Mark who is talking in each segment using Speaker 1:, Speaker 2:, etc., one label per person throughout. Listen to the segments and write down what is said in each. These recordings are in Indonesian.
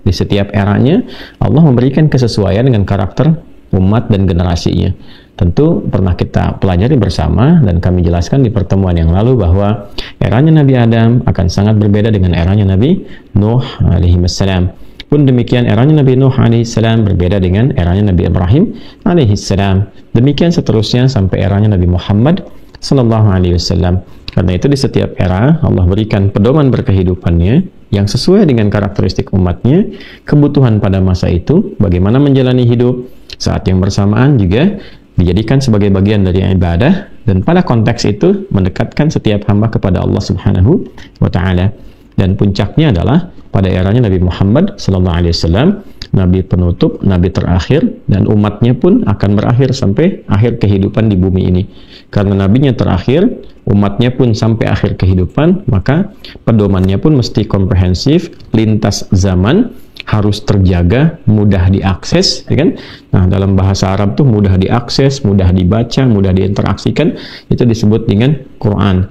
Speaker 1: Di setiap eranya Allah memberikan kesesuaian dengan karakter umat dan generasinya. Tentu pernah kita pelajari bersama dan kami jelaskan di pertemuan yang lalu bahwa eranya Nabi Adam akan sangat berbeda dengan eranya Nabi Nuh alaihi salam. Pun demikian eranya Nabi Nuh alaihissalam berbeda dengan eranya Nabi Ibrahim alaihissalam. Demikian seterusnya sampai eranya Nabi Muhammad sallallahu alaihi wasallam. Karena itu di setiap era Allah berikan pedoman berkehidupannya yang sesuai dengan karakteristik umatnya, kebutuhan pada masa itu, bagaimana menjalani hidup. Saat yang bersamaan juga dijadikan sebagai bagian dari ibadah, dan pada konteks itu mendekatkan setiap hamba kepada Allah Subhanahu wa taala. Dan puncaknya adalah pada eranya Nabi Muhammad sallallahu alaihi wasallam, nabi penutup, nabi terakhir, dan umatnya pun akan berakhir sampai akhir kehidupan di bumi ini. Karena nabinya terakhir, umatnya pun sampai akhir kehidupan, maka pedomannya pun mesti komprehensif, lintas zaman, harus terjaga, mudah diakses, ya kan? Nah, dalam bahasa Arab tuh mudah diakses, mudah dibaca, mudah diinteraksikan, itu disebut dengan Quran.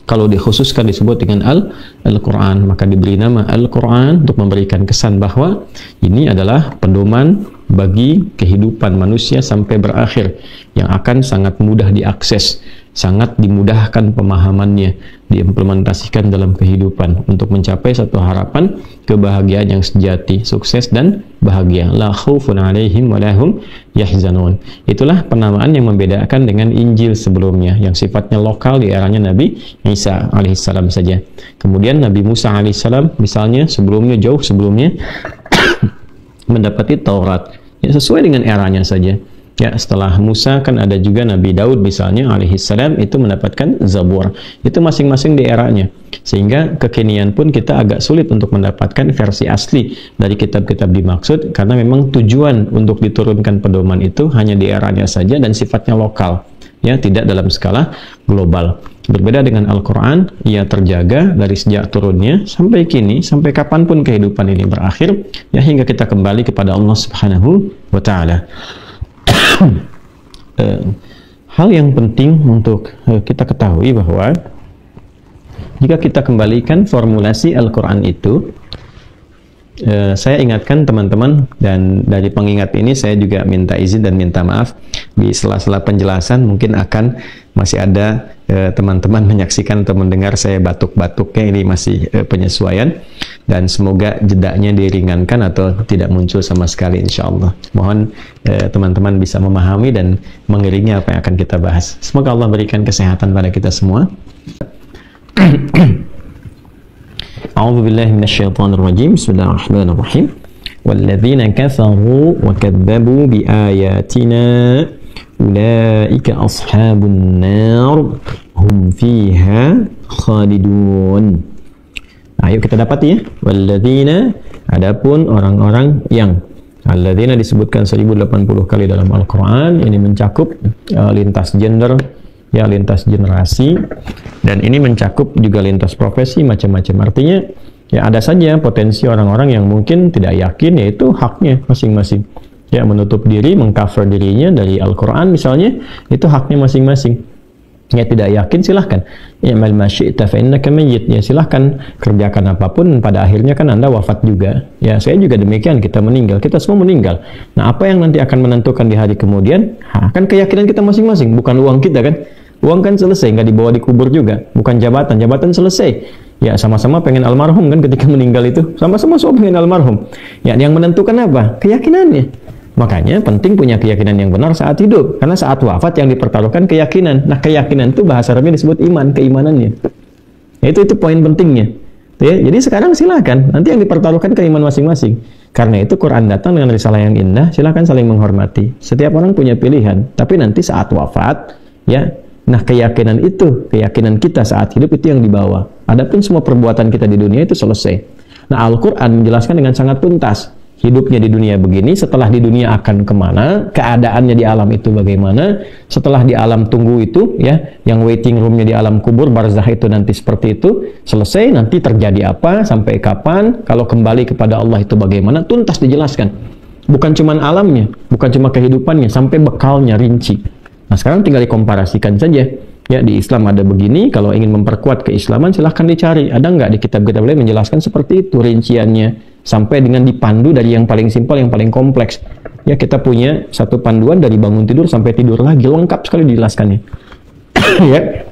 Speaker 1: Kalau dikhususkan disebut dengan Al-Quran, maka diberi nama Al-Quran untuk memberikan kesan bahwa ini adalah pedoman bagi kehidupan manusia sampai berakhir, yang akan sangat mudah diakses, sangat dimudahkan pemahamannya, diimplementasikan dalam kehidupan untuk mencapai satu harapan kebahagiaan yang sejati, sukses dan bahagia. La khaufun alaihim wa lahum yahzanun. Itulah penamaan yang membedakan dengan Injil sebelumnya yang sifatnya lokal di eranya Nabi Isa alaihissalam saja. Kemudian Nabi Musa alaihissalam misalnya sebelumnya, jauh sebelumnya mendapati Taurat, ya, sesuai dengan eranya saja. Ya, setelah Musa kan ada juga Nabi Daud misalnya alaihissalam, itu mendapatkan Zabur. Itu masing-masing di eranya. Sehingga kekinian pun kita agak sulit untuk mendapatkan versi asli dari kitab-kitab dimaksud, karena memang tujuan untuk diturunkan pedoman itu hanya di eranya saja dan sifatnya lokal, ya, tidak dalam skala global. Berbeda dengan Al-Quran, ia terjaga dari sejak turunnya sampai kini, sampai kapanpun kehidupan ini berakhir, ya, hingga kita kembali kepada Allah Subhanahu wa ta'ala. Hal yang penting untuk kita ketahui bahwa jika kita kembalikan formulasi Al-Quran itu, saya ingatkan teman-teman, dan dari pengingat ini saya juga minta izin dan minta maaf di sela-sela penjelasan mungkin akan masih ada teman-teman menyaksikan atau mendengar saya batuk-batuknya, ini masih penyesuaian, dan semoga jedanya diringankan atau tidak muncul sama sekali insya Allah. Mohon teman-teman bisa memahami dan mengiringi apa yang akan kita bahas. Semoga Allah berikan kesehatan pada kita semua. A'udzu billahi minasyaitonir rajim. Bismillahirrahmanirrahim. Walladzina kafaru wa kadzdzabu biayatina ulaika ashabun nar hum fiha khalidun. Ayo kita dapat ya. Walladzina, adapun orang-orang yang, alladzina disebutkan 1080 kali dalam Al-Quran. Ini mencakup lintas gender, ya, lintas generasi, dan ini mencakup juga lintas profesi, macam-macam. Artinya ya ada saja potensi orang-orang yang mungkin tidak yakin, yaitu haknya masing-masing, ya, menutup diri, mengcover dirinya dari Al-Quran misalnya, itu haknya masing-masing. Ya, tidak yakin silahkan, i'mal ma syi'ta fa innaka mayyit, ya, silahkan kerjakan apapun, pada akhirnya kan Anda wafat juga. Ya, saya juga demikian, kita meninggal, kita semua meninggal. Nah, apa yang nanti akan menentukan di hari kemudian? Kan keyakinan kita masing-masing, bukan uang kita kan. Uang kan selesai, nggak dibawa dikubur juga. Bukan jabatan, jabatan selesai. Ya, sama-sama pengen almarhum kan ketika meninggal itu. Sama-sama pengen almarhum. Ya, yang menentukan apa? Keyakinannya. Makanya penting punya keyakinan yang benar saat hidup. Karena saat wafat yang dipertaruhkan keyakinan. Nah, keyakinan itu bahasa Arabnya disebut iman, keimanannya. Ya, itu poin pentingnya. Ya, jadi sekarang silakan. Nanti yang dipertaruhkan keiman masing-masing. Karena itu Quran datang dengan risalah yang indah. Silakan saling menghormati. Setiap orang punya pilihan. Tapi nanti saat wafat, ya, nah, keyakinan itu, keyakinan kita saat hidup itu yang dibawa. Adapun semua perbuatan kita di dunia itu selesai. Nah, Al-Quran menjelaskan dengan sangat tuntas. Hidupnya di dunia begini, setelah di dunia akan kemana, keadaannya di alam itu bagaimana, setelah di alam tunggu itu, ya, yang waiting roomnya di alam kubur, barzah itu nanti seperti itu, selesai, nanti terjadi apa, sampai kapan, kalau kembali kepada Allah itu bagaimana, tuntas dijelaskan. Bukan cuma alamnya, bukan cuma kehidupannya, sampai bekalnya rinci. Nah, sekarang tinggal dikomparasikan saja. Ya, di Islam ada begini, kalau ingin memperkuat keislaman silahkan dicari. Ada nggak di kitab-kitab lain menjelaskan seperti itu rinciannya? sampai dengan dipandu dari yang paling simpel yang paling kompleks. Ya, kita punya satu panduan dari bangun tidur sampai tidur lagi, lengkap sekali dijelaskannya. Ya.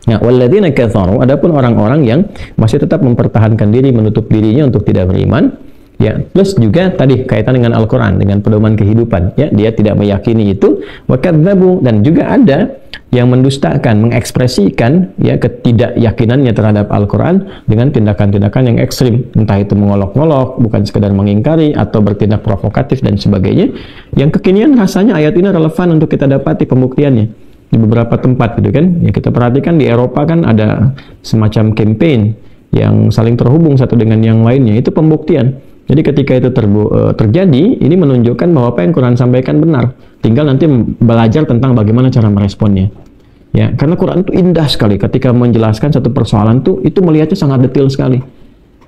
Speaker 1: Nah, walladzina kafaru, adapun orang-orang yang masih tetap mempertahankan diri, menutup dirinya untuk tidak beriman, ya, plus juga tadi kaitan dengan Al-Quran, dengan pedoman kehidupan, ya, dia tidak meyakini itu, wa kadzabu, dan juga ada yang mendustakan, mengekspresikan ya ketidakyakinannya terhadap Al-Quran dengan tindakan-tindakan yang ekstrim, entah itu mengolok-ngolok, bukan sekedar mengingkari, atau bertindak provokatif dan sebagainya. Yang kekinian rasanya ayat ini relevan untuk kita dapati pembuktiannya di beberapa tempat gitu kan. Ya, kita perhatikan di Eropa kan ada semacam campaign yang saling terhubung satu dengan yang lainnya, itu pembuktian. Jadi ketika itu terjadi, ini menunjukkan bahwa apa yang Quran sampaikan benar. Tinggal nanti belajar tentang bagaimana cara meresponnya. Ya, karena Quran itu indah sekali ketika menjelaskan satu persoalan tuh, itu melihatnya sangat detail sekali.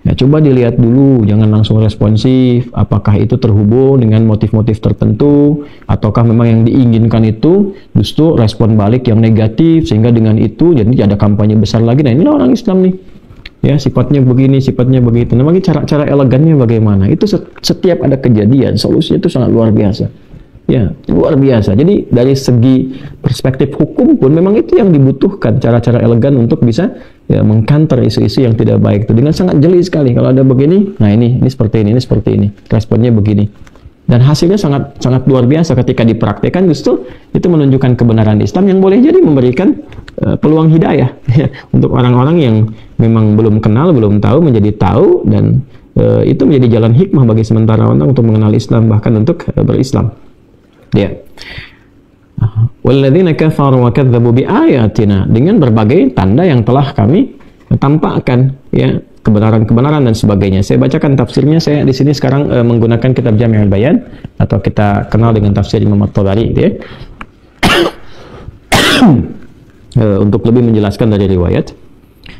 Speaker 1: Ya, coba dilihat dulu, jangan langsung responsif. Apakah itu terhubung dengan motif-motif tertentu, ataukah memang yang diinginkan itu justru respon balik yang negatif, sehingga dengan itu jadi ada kampanye besar lagi. Nah, inilah orang Islam nih. Ya, sifatnya begini, sifatnya begitu. Namanya cara-cara elegannya bagaimana? Itu setiap ada kejadian, solusinya itu sangat luar biasa. Ya, luar biasa. Jadi dari segi perspektif hukum pun memang itu yang dibutuhkan, cara-cara elegan untuk bisa ya mengcounter isu-isu yang tidak baik itu dengan sangat jeli sekali. Kalau ada begini, nah ini seperti ini seperti ini. Responnya begini. Dan hasilnya sangat luar biasa ketika dipraktikkan, justru itu menunjukkan kebenaran Islam yang boleh jadi memberikan peluang hidayah ya, untuk orang-orang yang memang belum kenal, belum tahu, menjadi tahu, dan itu menjadi jalan hikmah bagi sementara orang untuk mengenal Islam, bahkan untuk berislam. Ya. Walladzina kafaru wa kadzdzabu biayatina, dengan berbagai tanda yang telah kami tampakkan ya, kebenaran-kebenaran dan sebagainya. Saya bacakan tafsirnya. Saya di sini sekarang menggunakan kitab Jami' al-Bayan, atau kita kenal dengan tafsir Imam At-Tabari ya. Untuk lebih menjelaskan dari riwayat,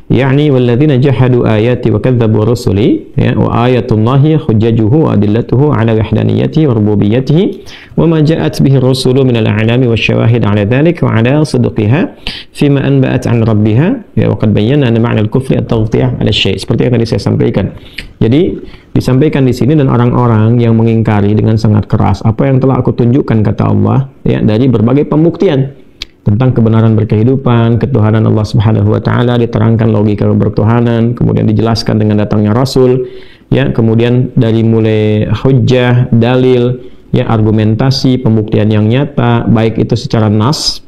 Speaker 1: yakni walladzina jahadu ayati wa kadzdzabu rusuli ya, wa ayatullahi hujjajuhu wa adillatuhu ala wahdaniyatihi wa rububiyyatihi wa ma ja'at bihi ar-rusulu min al-a'lami wasyawahid ala dhalik wa ala sidqiha fima anba'at an rabbiha ya, wa qad bayyana anna ma'na al-kufri at-taghtiyah ala syai'. Seperti yang tadi saya sampaikan. Jadi disampaikan di sini, dan orang-orang yang mengingkari dengan sangat keras apa yang telah aku tunjukkan, kata Allah ya, dari berbagai pembuktian tentang kebenaran berkehidupan, ketuhanan Allah Subhanahu wa taala, diterangkan logika bertuhanan, kemudian dijelaskan dengan datangnya rasul, ya, kemudian dari mulai hujjah, dalil, ya, argumentasi, pembuktian yang nyata, baik itu secara nas,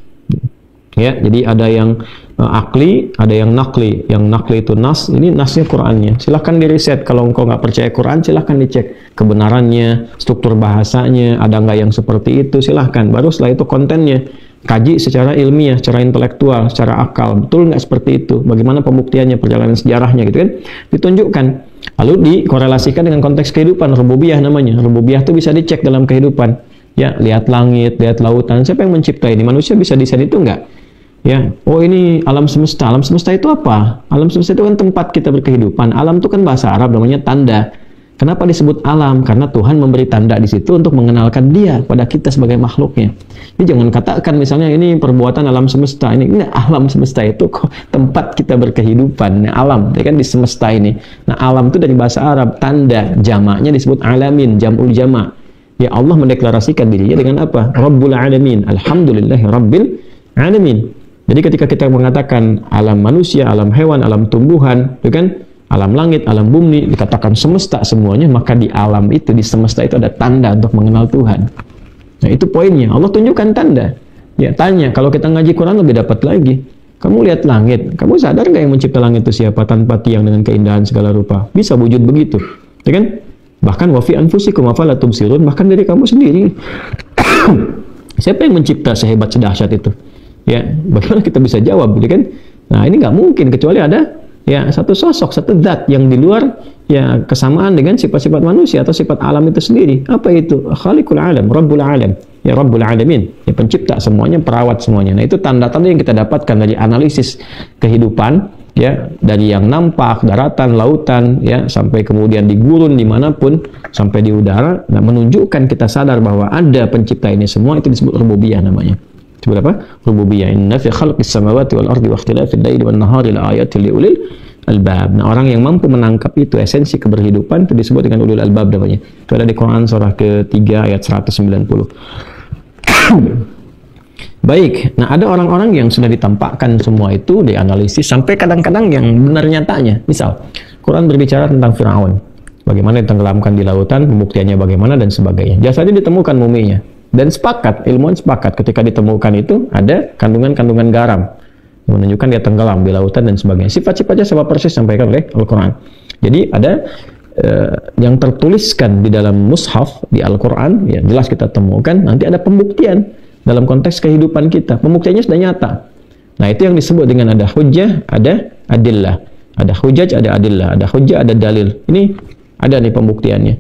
Speaker 1: ya, jadi ada yang akli, ada yang nakli. Yang nakli itu nas, ini nasnya Qur'annya. Silahkan diriset, kalau engkau nggak percaya Quran, silahkan dicek kebenarannya, struktur bahasanya, ada nggak yang seperti itu, silahkan. Baru setelah itu kontennya, kaji secara ilmiah, secara intelektual, secara akal, betul nggak seperti itu, bagaimana pembuktiannya, perjalanan sejarahnya gitu kan, ditunjukkan, lalu dikorelasikan dengan konteks kehidupan. Rububiyah namanya. Rububiyah itu bisa dicek dalam kehidupan ya, lihat langit, lihat lautan, siapa yang mencipta ini, manusia bisa desain itu nggak ya. Oh, ini alam semesta. Alam semesta itu apa? Alam semesta itu kan tempat kita berkehidupan. Alam itu kan bahasa Arab namanya tanda. Kenapa disebut alam? Karena Tuhan memberi tanda di situ untuk mengenalkan Dia pada kita sebagai makhluknya. Jadi jangan katakan misalnya ini perbuatan alam semesta. Ini alam semesta itu kok tempat kita berkehidupan. Nah, alam, ya kan, di semesta ini. Nah, alam itu dari bahasa Arab, tanda, jamaknya disebut alamin, jam'ul jama'. Ya, Allah mendeklarasikan dirinya dengan apa? Rabbul alamin. Alhamdulillahi rabbil alamin. Jadi ketika kita mengatakan alam manusia, alam hewan, alam tumbuhan, itu kan, alam langit, alam bumi, dikatakan semesta semuanya, maka di alam itu, di semesta itu ada tanda untuk mengenal Tuhan. Nah, itu poinnya. Allah tunjukkan tanda. Ya, tanya, kalau kita ngaji Quran lebih dapat lagi. Kamu lihat langit, kamu sadar nggak yang mencipta langit itu siapa? Tanpa tiang, dengan keindahan segala rupa. Bisa wujud begitu. Ya kan? Bahkan wa fi anfusikum afala tubsirun, bahkan dari kamu sendiri. Siapa yang mencipta sehebat sedahsyat itu? Ya, bagaimana kita bisa jawab, gitu kan? Nah, ini nggak mungkin kecuali ada ya satu sosok, satu zat yang di luar ya kesamaan dengan sifat-sifat manusia atau sifat alam itu sendiri. Apa itu? Khaliqul alam, Rabbul alam, ya Rabbul alamin, ya pencipta semuanya, perawat semuanya. Nah, itu tanda-tanda yang kita dapatkan dari analisis kehidupan ya, dari yang nampak, daratan, lautan, ya, sampai kemudian di gurun dimanapun, sampai di udara. Nah, menunjukkan kita sadar bahwa ada pencipta ini semua. Itu disebut rububiyah namanya. Disebut apa? Rububiyah. Inna fi khalqis samawati wal ardi wa ikhtilafil laili wan nahari la ayatin liulil albab. Nah, orang yang mampu menangkap itu esensi keberhidupan itu disebut dengan ulul albab namanya. Itu ada di Quran surah ke-3 ayat 190. Baik, nah ada orang-orang yang sudah ditampakkan semua itu, dianalisis sampai kadang-kadang yang benar nyatanya. Misal, Quran berbicara tentang Firaun, bagaimana ditenggelamkan di lautan, pembuktiannya bagaimana dan sebagainya. Jasadnya ditemukan muminya, dan sepakat, ilmuwan sepakat ketika ditemukan itu ada kandungan-kandungan garam, menunjukkan dia tenggelam di lautan dan sebagainya. Sifat-sifatnya sama persis sampaikan oleh Al-Quran. Jadi ada yang tertuliskan di dalam mushaf di Al-Quran, ya jelas kita temukan, nanti ada pembuktian dalam konteks kehidupan kita. Pembuktiannya sudah nyata. Nah, itu yang disebut dengan ada hujjah, ada adillah. Ada hujjaj, ada adillah. Ada hujjah, ada dalil. Ini ada nih pembuktiannya.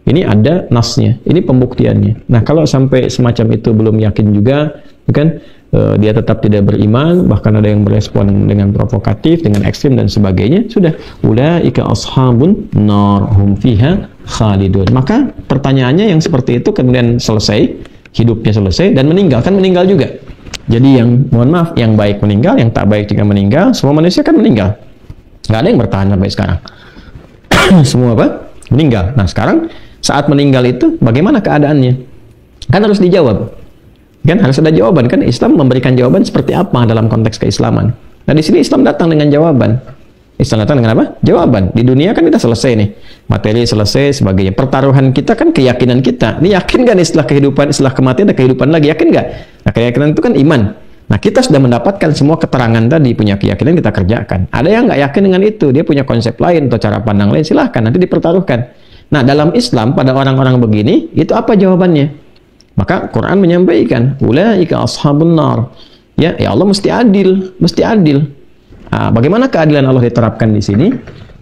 Speaker 1: Ini ada nasnya. Ini pembuktiannya. Nah, kalau sampai semacam itu belum yakin juga, kan dia tetap tidak beriman, bahkan ada yang berespon dengan provokatif, dengan ekstrim dan sebagainya, sudah ulaika ashabun nar hum fiha khalidun. Maka pertanyaannya yang seperti itu kemudian selesai, hidupnya selesai dan meninggal, kan meninggal juga. Jadi yang mohon maaf, yang baik meninggal, yang tak baik juga meninggal, semua manusia kan meninggal. Nggak ada yang bertahan sampai sekarang. Semua apa? Meninggal. Nah, sekarang saat meninggal itu bagaimana keadaannya? Kan harus dijawab. Kan harus ada jawaban, kan Islam memberikan jawaban seperti apa dalam konteks keislaman. Nah, di sini Islam datang dengan jawaban. Islam datang dengan apa? Jawaban. Di dunia kan kita selesai nih. Materi selesai, sebagainya. Pertaruhan kita kan keyakinan kita. Ini yakin kan setelah kehidupan, setelah kematian ada kehidupan lagi? Yakin nggak? Nah, keyakinan itu kan iman. Nah, kita sudah mendapatkan semua keterangan tadi, punya keyakinan, kita kerjakan. Ada yang nggak yakin dengan itu. Dia punya konsep lain atau cara pandang lain. Silahkan, nanti dipertaruhkan. Nah, dalam Islam, pada orang-orang begini, itu apa jawabannya? Maka Quran menyampaikan, ulaika ashabun nar. Ya Allah mesti adil, mesti adil. Nah, bagaimana keadilan Allah diterapkan di sini?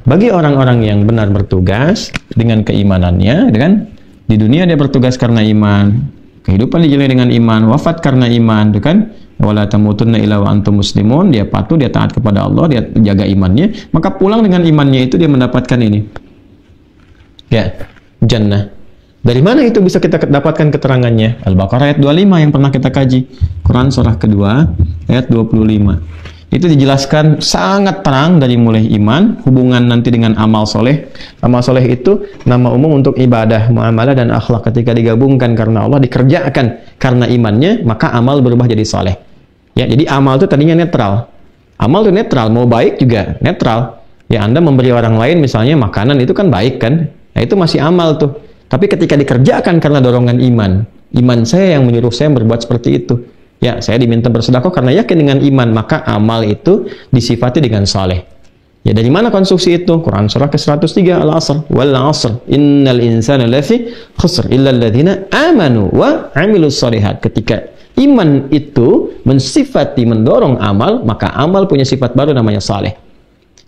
Speaker 1: Bagi orang-orang yang benar bertugas dengan keimanannya, dengan di dunia dia bertugas karena iman, kehidupan dijalani dengan iman, wafat karena iman, kan? Wala tamutunna illa wa antum muslimun, dia patuh, dia taat kepada Allah, dia jaga imannya, maka pulang dengan imannya itu dia mendapatkan ini. Ya, jannah. Dari mana itu bisa kita dapatkan keterangannya? Al-Baqarah ayat 25 yang pernah kita kaji. Quran surah kedua ayat 25. Itu dijelaskan sangat terang dari mulai iman, hubungan nanti dengan amal soleh. Amal soleh itu nama umum untuk ibadah, muamalah dan akhlak. Ketika digabungkan karena Allah, dikerjakan karena imannya, maka amal berubah jadi soleh. Ya, jadi amal itu tadinya netral. Amal itu netral, mau baik juga netral. Ya, Anda memberi orang lain misalnya makanan, itu kan baik kan? Nah, itu masih amal tuh. Tapi ketika dikerjakan karena dorongan iman, iman saya yang menyuruh saya berbuat seperti itu. Ya, saya diminta bersedekah karena yakin dengan iman, maka amal itu disifati dengan saleh. Ya, dari mana konstruksi itu? Quran surah ke-103 Al-Asr, wal 'asr innal insana lafi khusr illa alladziina amanu wa 'amilus shalihat. Ketika iman itu mensifati mendorong amal, maka amal punya sifat baru namanya saleh.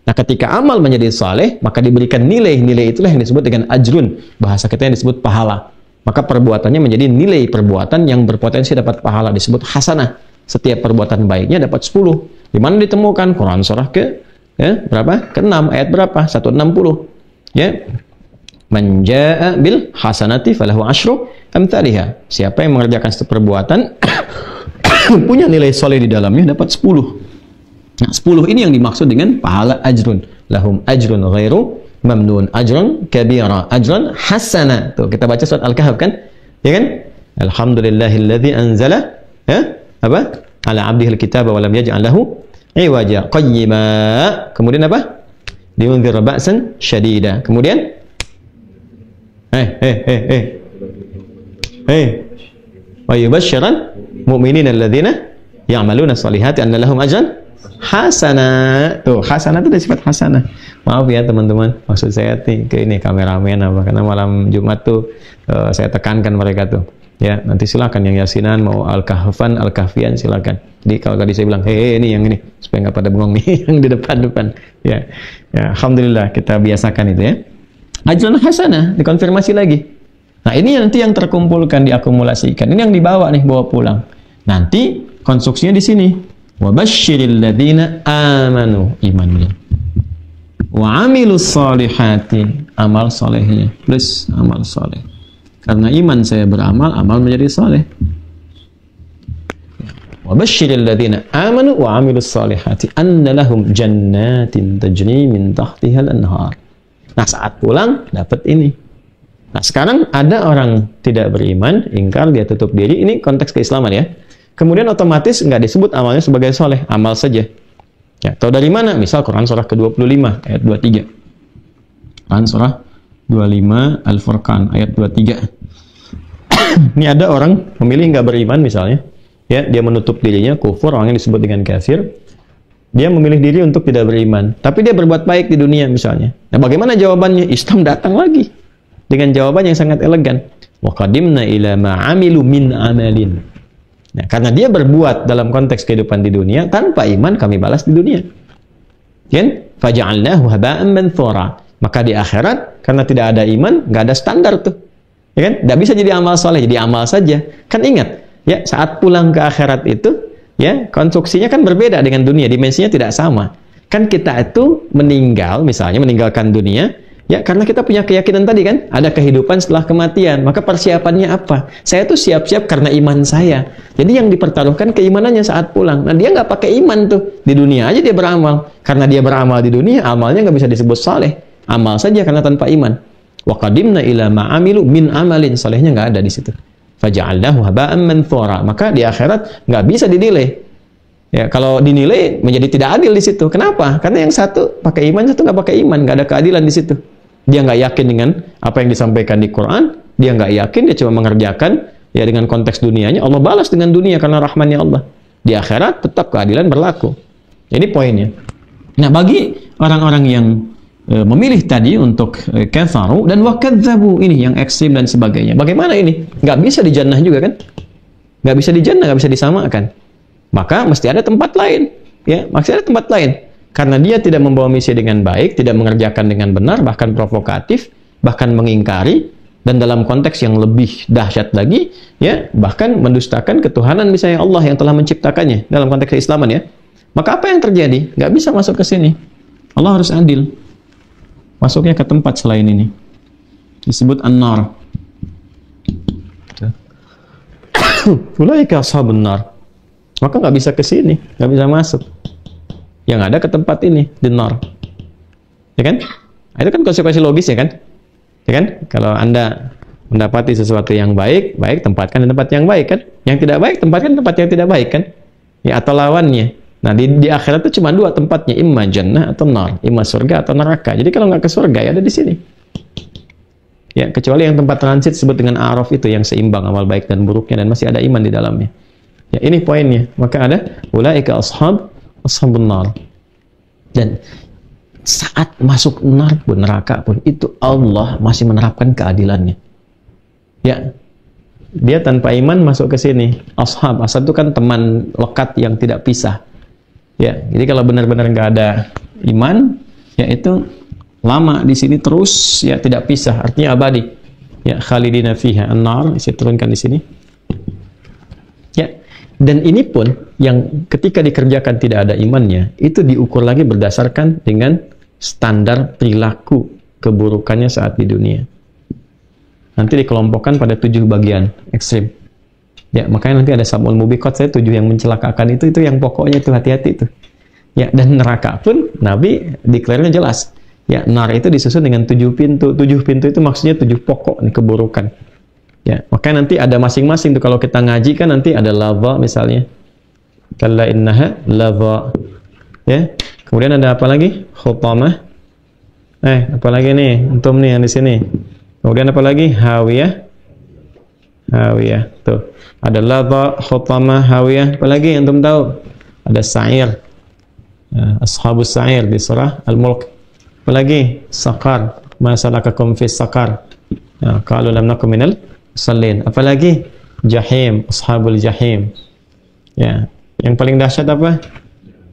Speaker 1: Nah, ketika amal menjadi saleh, maka diberikan nilai-nilai itulah yang disebut dengan ajrun. Bahasa kita yang disebut pahala. Maka perbuatannya menjadi nilai perbuatan yang berpotensi dapat pahala, disebut hasanah. Setiap perbuatan baiknya dapat 10. Di mana ditemukan? Quran surah berapa? Ke-6 ayat berapa? 160. Ya. Man jaa'a bil hasanati falahu asyru amsalihha. Siapa yang mengerjakan satu perbuatan punya nilai soleh di dalamnya dapat 10. Nah, 10 ini yang dimaksud dengan pahala ajrun. Lahum ajrun ghairu mamnun, ajrun kabira, ajrun hasana. Tuh, kita baca surat Al-Kahf kan? Ya kan? Alhamdulillahilladzi anzala apa? Ala 'abdihil kitaba wa lam yaj'al lahu iwaja qayyima. Kemudian apa? Liunzir ba'san syadida. Kemudian wa yubashshiran mu'minina alladzina ya'maluna shalihati anna lahum ajran hasanah. Tuh, hasanah itu ada sifat hasanah. Maaf ya teman-teman, maksud saya ke ini kameramen apa, karena malam Jumat tuh saya tekankan mereka tuh. Ya, nanti silakan yang yasinan mau al-kahfan, al-kahfian silakan. Jadi kalau tadi saya bilang, ini yang ini supaya nggak pada bengong nih yang di depan-depan. Ya, alhamdulillah kita biasakan itu ya. Ajrun hasanah dikonfirmasi lagi. Nah, ini nanti yang terkumpulkan, diakumulasikan. Ini yang dibawa nih, bawa pulang. Nanti konstruksinya di sini. Wa basyiril ladzina amanu, imannya. Wa amilus solihati, amal solehnya plus amal soleh. Karena iman saya beramal, amal menjadi soleh. Wa basyiril ladzina amanu wa 'amilus shalihati anna lahum jannatin tajri min tahtihal anhar. Nah, saat pulang dapat ini. Nah, sekarang ada orang tidak beriman, ingkar, dia tutup diri. Ini konteks keislaman ya. Kemudian otomatis nggak disebut amalnya sebagai soleh, amal saja. Ya, tahu dari mana? Misal Quran surah ke-25 ayat 23. Quran surah 25 Al-Furqan ayat 23. Ini ada orang memilih nggak beriman misalnya. Ya, dia menutup dirinya, kufur, orang yang disebut dengan kafir. Dia memilih diri untuk tidak beriman, tapi dia berbuat baik di dunia misalnya. Nah, bagaimana jawabannya? Islam datang lagi dengan jawaban yang sangat elegan. Wa qadimna ila ma 'amilu min amalin. Nah, karena dia berbuat dalam konteks kehidupan di dunia tanpa iman, kami balas di dunia. Kan? Faja'alnahu haba'an manthura. Maka di akhirat karena tidak ada iman, nggak ada standar tuh. Ya kan? Nggak bisa jadi amal soleh, jadi amal saja. Kan ingat, ya, saat pulang ke akhirat itu ya, konstruksinya kan berbeda dengan dunia, dimensinya tidak sama. Kan kita itu meninggal, misalnya meninggalkan dunia, ya karena kita punya keyakinan tadi kan, ada kehidupan setelah kematian. Maka persiapannya apa? Saya tuh siap-siap karena iman saya. Jadi yang dipertaruhkan keimanannya saat pulang. Nah, dia nggak pakai iman tuh. Di dunia aja dia beramal. Karena dia beramal di dunia, amalnya nggak bisa disebut saleh. Amal saja karena tanpa iman. Wa qadimna ila ma'amilu min amalin. Salehnya nggak ada di situ. Faja'alnahu haba'an manthura. Maka di akhirat nggak bisa dinilai. Ya, kalau dinilai menjadi tidak adil di situ. Kenapa? Karena yang satu pakai iman, satu nggak pakai iman, nggak ada keadilan di situ. Dia nggak yakin dengan apa yang disampaikan di Quran. Dia nggak yakin, dia cuma mengerjakan ya dengan konteks dunianya. Allah balas dengan dunia karena rahmannya Allah. Di akhirat tetap keadilan berlaku. Jadi poinnya. Nah, bagi orang-orang yang memilih tadi untuk kafaru dan wakadzabu, ini yang ekstrim dan sebagainya. Bagaimana ini? Nggak bisa di jannah juga kan? Nggak bisa di jannah, nggak bisa disamakan. Maka mesti ada tempat lain. Ya, masih ada tempat lain. Karena dia tidak membawa misi dengan baik, tidak mengerjakan dengan benar, bahkan provokatif, bahkan mengingkari, dan dalam konteks yang lebih dahsyat lagi, ya, bahkan mendustakan ketuhanan misalnya Allah yang telah menciptakannya dalam konteks keislaman ya. Maka apa yang terjadi? Nggak bisa masuk ke sini. Allah harus adil. Masuknya ke tempat selain ini. Disebut an-nar. Ulaika ashabun nar. Maka nggak bisa ke sini, nggak bisa masuk. Yang ada ke tempat ini, di nar. Ya kan? Itu kan konsekuensi logis ya kan? Ya kan? Kalau Anda mendapati sesuatu yang baik, tempatkan di tempat yang baik kan? Yang tidak baik, tempatkan di tempat yang tidak baik kan? Ya, atau lawannya. Nah, di akhirat itu cuma dua tempatnya, imma jannah atau nar, imma surga atau neraka. Jadi kalau nggak ke surga ya ada di sini. Ya, kecuali yang tempat transit disebut dengan a'raf itu yang seimbang amal baik dan buruknya dan masih ada iman di dalamnya. Ya, ini poinnya. Maka ada ulaika ashabun nar. Dan saat masuk neraka pun itu Allah masih menerapkan keadilannya. Ya. Dia tanpa iman masuk ke sini. Ashab itu kan teman lekat yang tidak pisah. Ya, jadi kalau benar-benar nggak ada iman, ya itu lama di sini terus, ya tidak pisah, artinya abadi. Ya, khalidina fiha an-nar, saya turunkan di sini. Ya, dan ini pun yang ketika dikerjakan tidak ada imannya, itu diukur lagi berdasarkan dengan standar perilaku keburukannya saat di dunia. Nanti dikelompokkan pada 7 bagian ekstrim. Ya, makanya nanti ada sab'ul mubiqat, saya 7 yang mencelakakan itu yang pokoknya itu hati-hati itu. Ya, dan neraka pun Nabi declare-nya jelas. Ya, nar itu disusun dengan 7 pintu. 7 pintu itu maksudnya 7 pokok nih, keburukan. Ya, makanya nanti ada masing-masing tuh kalau kita ngaji kan nanti ada lava misalnya. Kalla innaha lava. Ya. Kemudian ada apa lagi? Khutamah. Apa lagi nih? Antum nih yang di sini. Kemudian apa lagi? Hawiyah. Hawiyah. Tuh. Ada lava, khutamah, hawiyah. Apa lagi yang antum tahu? Ada sa'ir. Ashabus sa'ir di surah Al-Mulk. Apa lagi? Saqar. Ma salakakum fis saqar. Qalu lam nakum minal musallin. Apa lagi? Jahim. Ashabul jahim. Ya. Yang paling dahsyat apa?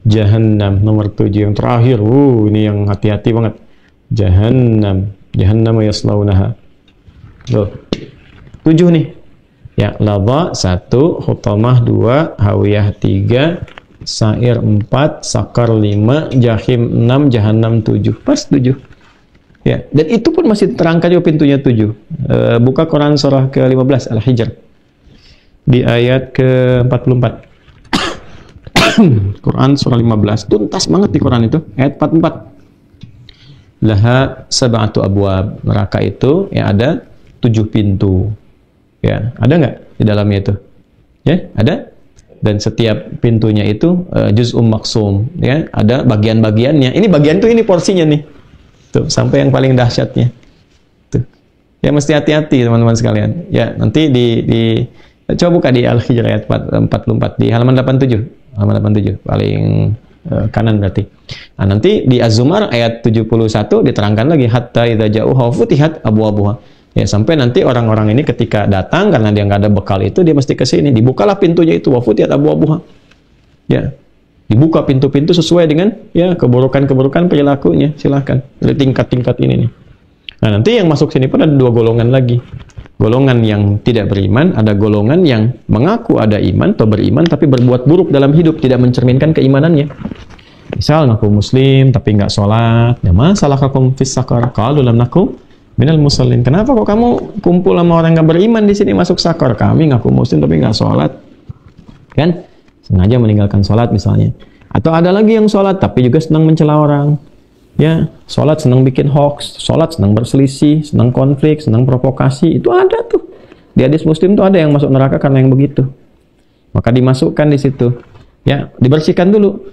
Speaker 1: Jahannam nomor 7 yang terakhir. Ini yang hati-hati banget. Jahannam. Jahannam yaslaunaha. Tuh. 7 nih. Ya, lava 1, khutamah 2, hawiyah 3, sa'ir 4, sakar 5, jahim 6, jahannam 7. Pas 7. Ya, dan itu pun masih terangkat juga pintunya 7. Buka Quran surah ke-15 Al-Hijr. Di ayat ke-44. Quran surah 15, tuntas banget di Quran itu, ayat 44. Laha sab'atu abwab, neraka itu ya ada 7 pintu. Ya, ada nggak di dalamnya itu? Ya, ada. Dan setiap pintunya itu juz'um maksum, ya, ada bagian-bagiannya. Ini bagian tuh, ini porsinya nih. Tuh, sampai yang paling dahsyatnya. Tuh. Ya, mesti hati-hati teman-teman sekalian. Ya, nanti coba buka di Al-Hijr ayat 44 di halaman 87. Halaman 87 paling kanan berarti. Nah, nanti di Az-Zumar ayat 71 diterangkan lagi hatta idza ja'uha futihat abwabuha. Ya, sampai nanti orang-orang ini ketika datang karena dia nggak ada bekal itu, dia mesti ke sini, dibukalah pintunya itu, wa futihat abwabuha. Ya. Dibuka pintu-pintu sesuai dengan ya keburukan-keburukan perilakunya. Silakan. Dari tingkat-tingkat ini nih. Nah, nanti yang masuk sini pun ada 2 golongan lagi. Golongan yang tidak beriman, ada golongan yang mengaku ada iman atau beriman tapi berbuat buruk dalam hidup, tidak mencerminkan keimanannya. Misal ngaku muslim tapi nggak sholat, ya masalah kakum fis sakar, qalu lam nakum minal musallin. Kenapa kok kamu kumpul sama orang nggak beriman di sini masuk sakar? Kami ngaku muslim tapi nggak sholat, kan? Sengaja meninggalkan sholat misalnya. Atau ada lagi yang sholat tapi juga senang mencela orang. Ya, sholat senang bikin hoax, sholat senang berselisih, senang konflik, senang provokasi. Itu ada tuh. Di hadis Muslim tuh ada yang masuk neraka karena yang begitu. Maka dimasukkan di situ. Ya, dibersihkan dulu.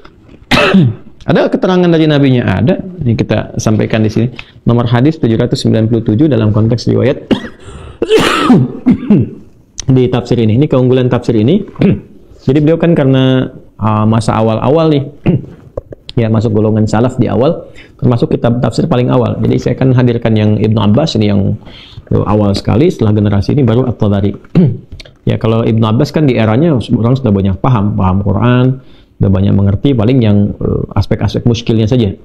Speaker 1: Ada keterangan dari nabinya? Ada. Ini kita sampaikan di sini. Nomor hadis 797 dalam konteks riwayat di tafsir ini. Ini keunggulan tafsir ini. Jadi beliau kan karena masa awal-awal nih. Ya, masuk golongan salaf di awal, termasuk kitab tafsir paling awal. Jadi saya akan hadirkan yang Ibnu Abbas, ini yang awal sekali, setelah generasi ini baru At-Tabari. Ya, kalau Ibnu Abbas kan di eranya orang sudah banyak paham Quran, sudah banyak mengerti, paling yang aspek-aspek muskilnya saja,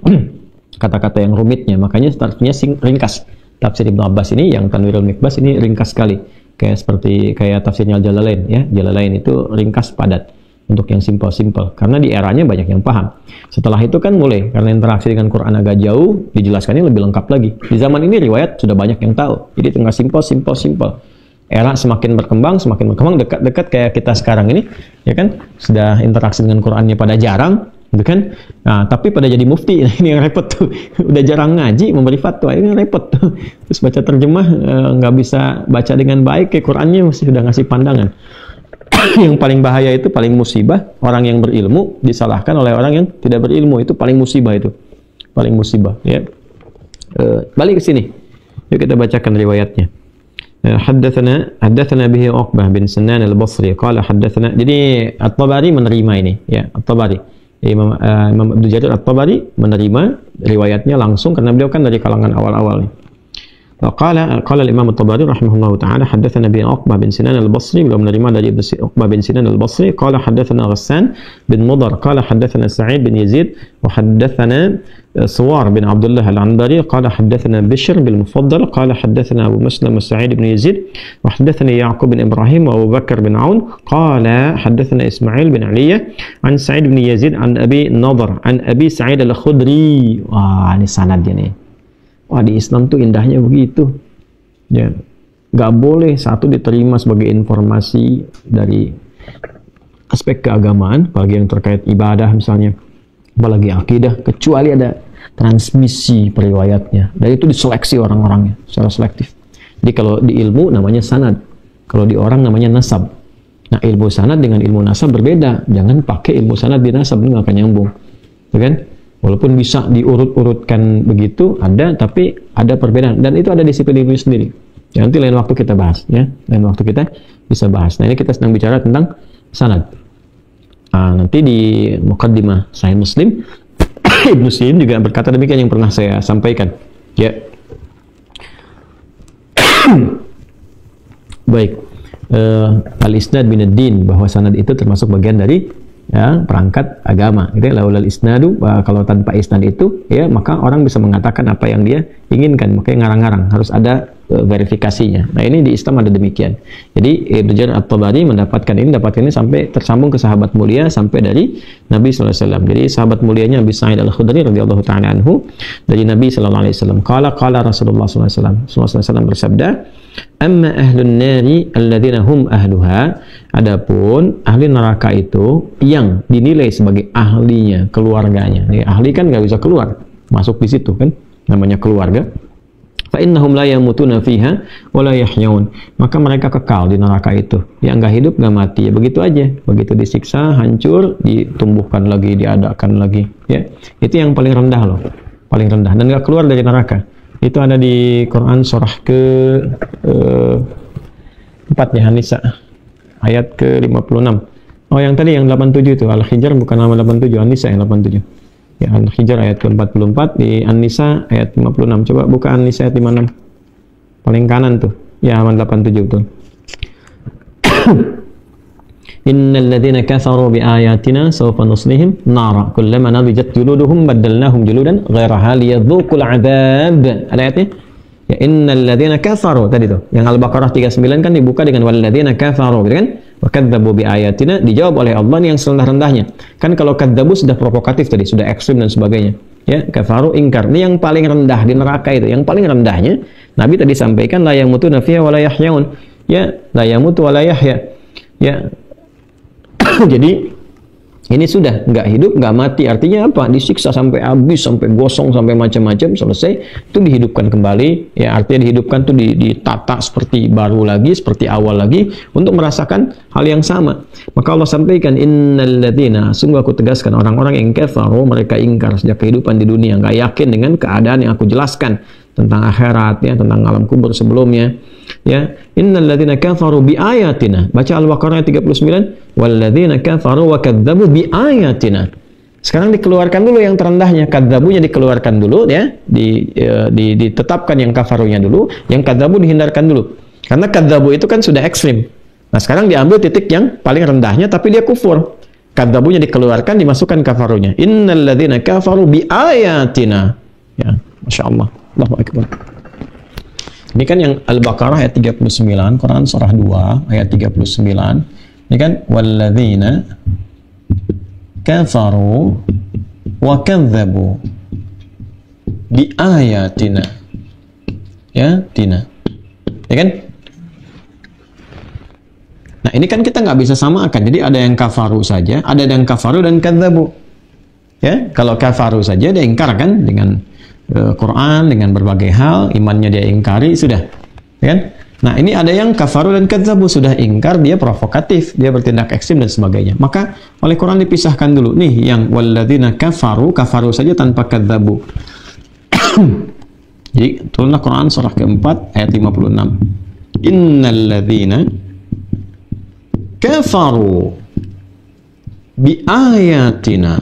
Speaker 1: kata-kata yang rumitnya. Makanya startnya ringkas. Tafsir Ibnu Abbas ini, yang Tanwirul Mikbas ini ringkas sekali. Kayak tafsirnya Al-Jalalain, ya. Jalalain itu ringkas padat. Untuk yang simpel-simpel, karena di eranya banyak yang paham. Setelah itu kan mulai, karena interaksi dengan Quran agak jauh, dijelaskannya lebih lengkap lagi. Di zaman ini riwayat sudah banyak yang tahu, jadi itu nggak simpel. Era semakin berkembang, dekat-dekat kayak kita sekarang ini, ya kan, sudah interaksi dengan Qurannya pada jarang, gitu kan. Nah, tapi pada jadi mufti, ini yang repot tuh. Udah jarang ngaji, memberi fatwa, ini repot tuh. Terus baca terjemah, nggak bisa baca dengan baik, kayak Qurannya masih sudah ngasih pandangan. Yang paling bahaya itu, paling musibah, orang yang berilmu disalahkan oleh orang yang tidak berilmu, itu paling musibah itu. Paling musibah, ya. Balik ke sini. Yuk kita bacakan riwayatnya. Haddatsana bihi Uqbah bin Sinan al-Basri qala haddatsana. Jadi At-Tabari menerima ini, ya, At-Tabari. Imam Abdul Jarir At-Tabari menerima riwayatnya langsung karena beliau kan dari kalangan awal-awal nih. قال الإمام الطبري رحمه الله تعالى حدثنا بن عقبة بن سنان البصري بن menerima dari عقبة بن سنان البصري قال حدثنا غسان بن مضر قال حدثنا سعيد بن يزيد وحدثنا سوار بن عبد الله العنبري قال حدثنا بشر بالمفضل قال حدثنا أبو مسلم سعيد بن يزيد وحدثني يعقوب بن إبراهيم وأبو بكر بن عون قال حدثنا إسماعيل بن علية عن سعيد بن يزيد عن أبي نضر عن أبي سعيد الخدري. Wah, ini sanadnya nih. Wah, di Islam tuh indahnya begitu. Ya, nggak boleh satu diterima sebagai informasi dari aspek keagamaan, apalagi yang terkait ibadah misalnya, apalagi akidah, kecuali ada transmisi periwayatnya. Dan itu diseleksi orang-orangnya secara selektif. Jadi kalau di ilmu namanya sanad, kalau di orang namanya nasab. Nah, ilmu sanad dengan ilmu nasab berbeda. Jangan pakai ilmu sanad di nasab, nggak akan nyambung, ya kan? Walaupun bisa diurut-urutkan begitu, ada, tapi ada perbedaan. Dan itu ada disiplin ilmu sendiri. Ya, nanti lain waktu kita bahas, ya. Lain waktu kita bisa bahas. Nah, ini kita sedang bicara tentang sanad. Nanti di Muqaddimah Sahih Muslim, Ibnu Sirin juga berkata demikian yang pernah saya sampaikan. Ya. Baik. Al-isnad min ad-din, bahwa sanad itu termasuk bagian dari ya perangkat agama. Gitu, laulal isnadu, kalau tanpa isnad itu ya maka orang bisa mengatakan apa yang dia inginkan, makanya ngarang-ngarang harus ada verifikasinya. Nah, ini di Islam ada demikian. Jadi Ibnu Jarir At-Tabari mendapatkan ini sampai tersambung ke sahabat mulia sampai dari Nabi sallallahu alaihi wasallam. Jadi sahabat mulianya Abi Sa'id Al-Khudri radhiyallahu ta'ala anhu dari Nabi sallallahu alaihi wasallam. Qala Rasulullah sallallahu alaihi wasallam. Rasulullah sallallahu alaihi wasallam bersabda, Amma ahlun nari alladzina hum ahluha, adapun ahli neraka itu yang dinilai sebagai ahlinya, keluarganya. Nih, ahli kan nggak bisa keluar, masuk di situ kan, namanya keluarga. Fa innahum la yamutuna fiha wa la yahyaun. Maka mereka kekal di neraka itu. Ya enggak hidup, enggak mati. Ya begitu aja. Begitu disiksa, hancur, ditumbuhkan lagi, diadakan lagi, ya. Itu yang paling rendah loh. Paling rendah dan enggak keluar dari neraka. Itu ada di Quran surah ke 4 ya, An-Nisa. Ayat ke-56. Oh, yang tadi yang 87 itu Al-Hijr bukan nama 87, An-Nisa yang 87. Ya, Al-Hijr ayat ke-44, di An-Nisa ayat 56. Coba buka An-Nisa ayat 56. Paling kanan tuh. Ya, halaman 87 betul. Innal ladzina kafaru bi ayatina sawfa nuslihim nara kullama nadijat juluduhum baddalnahum juludan ghairaha liyadzuqul adzab. Ada ayatnya? Ya, innal ladzina kafaru tadi tuh. Yang Al-Baqarah 39 kan dibuka dengan wal ladzina kafaru, gitu kan? Wa kadzdzabu bi ayatina, dijawab oleh Allah yang serendah-rendahnya. Kan kalau kadzdzabu sudah provokatif tadi, sudah ekstrim dan sebagainya. Ya, kafaru ingkar. Ini yang paling rendah di neraka itu, yang paling rendahnya. Nabi tadi sampaikan la yamutuna fiha wa la yahyaun. Ya, la yamutu wa la yahya. Ya. Jadi ini sudah nggak hidup, nggak mati. Artinya apa? Disiksa sampai habis, sampai gosong, sampai macam-macam, selesai. Itu dihidupkan kembali. Ya, artinya dihidupkan tuh ditata seperti baru lagi, seperti awal lagi, untuk merasakan hal yang sama. Maka Allah sampaikan, innal ladzina, sungguh aku tegaskan orang-orang yang kafaru, mereka ingkar sejak kehidupan di dunia, nggak yakin dengan keadaan yang aku jelaskan tentang akhirat, ya, tentang alam kubur sebelumnya. Ya, innal ladzina kafaru bi ayatina. Baca Al-Baqarah 39, wal ladzina kafaru wa kadzdzabu bi ayatina. Sekarang dikeluarkan dulu yang terendahnya, kadzabunya dikeluarkan dulu, ya. Ditetapkan yang kafarunya dulu, yang kadzabu dihindarkan dulu. Karena kadzabu itu kan sudah ekstrim. Nah, sekarang diambil titik yang paling rendahnya tapi dia kufur. Kadzabunya dikeluarkan, dimasukkan kafarunya. Innal ladzina kafaru bi ayatina. Ya, masyaallah. Allahu akbar. Ini kan yang Al-Baqarah ayat 39, Quran surah 2 ayat 39. Ini kan walladzina kafaru wa kadzdzabu bi ayatina. Ya, tina. Ya kan? Nah, ini kan kita nggak bisa samakan. Jadi ada yang kafaru saja, ada yang kafaru dan kadzdzabu. Ya, kalau kafaru saja dia ingkar kan dengan Quran, dengan berbagai hal, imannya dia ingkari, sudah, kan? Nah, ini ada yang kafaru dan kadzdzabu, sudah ingkar, dia provokatif, dia bertindak ekstrim dan sebagainya. Maka oleh Quran dipisahkan dulu. Nih, yang walladzina kafaru, kafaru saja tanpa kadzdzabu. Jadi, turunlah Quran surah keempat ayat 56. Innal ladzina kafaru bi ayatina.